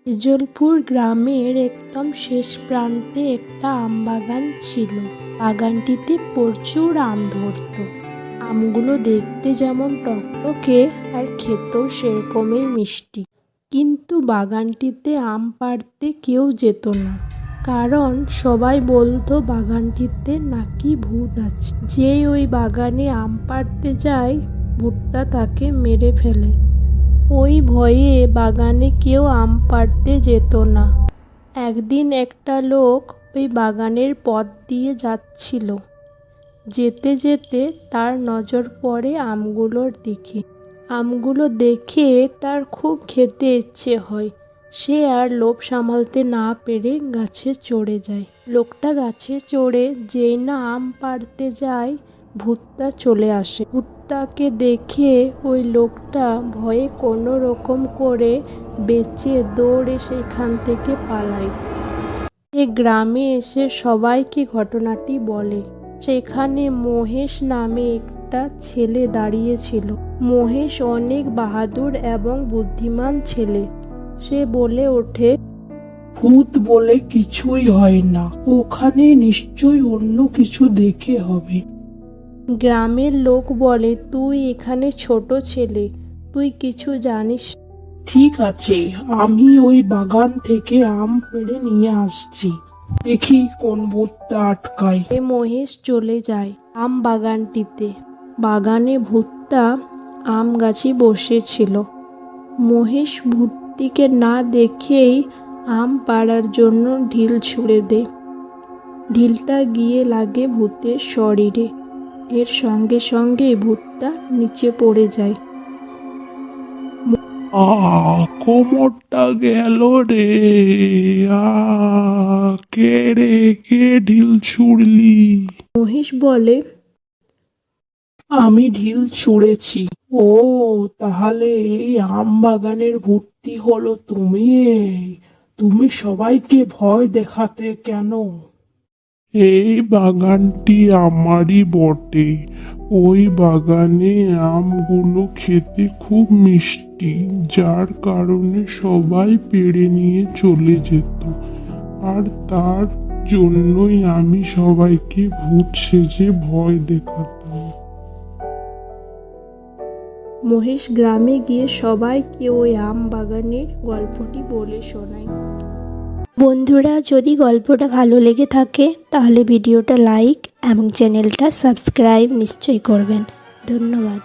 তেজলপুর গ্রামের একদম শেষ প্রান্তে একটা আম বাগান ছিল। বাগানটিতে প্রচুর আম ধরতো। আমগুলো দেখতে যেমন টকটকে আর খেতেও সেরকমই মিষ্টি। কিন্তু বাগানটিতে আম পাড়তে কেউ যেত না, কারণ সবাই বলতো বাগানটিতে নাকি ভূত আছে। যেই ওই বাগানে আম পাড়তে যায়, ভূতটা তাকে মেরে ফেলে। ওই ভয়ে বাগানে কেউ আম পাড়তে যেত না। একদিন একটা লোক ওই বাগানের পথ দিয়ে যাচ্ছিল। যেতে যেতে তার নজর পড়ে আমগুলোর দিকে। আমগুলো দেখে তার খুব খেতে ইচ্ছে হয়। সে আর লোভ সামলাতে না পেরে গাছে চড়ে যায়। লোকটা গাছে চড়ে যেই না আম পাড়তে যায়, ভূতটা চলে আসে। ভূতটাকে দেখে ওই লোকটা ভয়ে কোনো রকম করে বেঁচে দৌড়ে সেখান থেকে পালায়। সে গ্রামে এসে সবাইকে ঘটনাটি বলে। সেখানে মহেশ নামে একটা ছেলে দাঁড়িয়েছিল। মহেশ অনেক বাহাদুর এবং বুদ্ধিমান ছেলে। সে বলে ওঠে, ভূত বলে কিছুই হয় না, ওখানে নিশ্চয়ই অন্য কিছু দেখে হবে। গ্রামের লোক বলে, তুই এখানে ছোট ছেলে, তুই কিছু জানিস না। ঠিক আছে, আমি ওই বাগান থেকে আম পেড়ে নিয়ে আসছি, দেখি কোন ভূতটা আটকায়। মহেশ চলে যায় আম বাগানটিতে। বাগানে ভূতটা আম গাছে বসেছিল। মহেশ ভূতটিকে না দেখেই আম পাড়ার জন্য ঢিল ছুঁড়ে দেয়। ঢিলটা গিয়ে লাগে ভূতের শরীরে। এর সঙ্গে সঙ্গে ভূতটা নিচে পড়ে যায়। কোমরটা গেল রে। কে রে, কে ঢিল ছুড়লি? মহেশ বলে, আমি ঢিল ছুঁড়েছি। ও, তাহলে এই আম বাগানের ভূতটি হলো তুমি? তুমি সবাইকে ভয় দেখাতে কেন? এই বাগানটি আমারই বটে। ওই বাগানে আমগুলো খেতে খুব মিষ্টি, যার কারণে সবাই পেড়ে নিয়ে চলে যেত। আর তার জন্যই আমি সবাইকে ভূত সেজে ভয় দেখাতাম। মহেশ গ্রামে গিয়ে সবাইকে ওই আম বাগানের গল্পটি বলে শোনায়। বন্ধুরা, যদি গল্পটা ভালো লেগে থাকে তাহলে ভিডিওটা লাইক এবং চ্যানেলটা সাবস্ক্রাইব নিশ্চয়ই করবেন। ধন্যবাদ।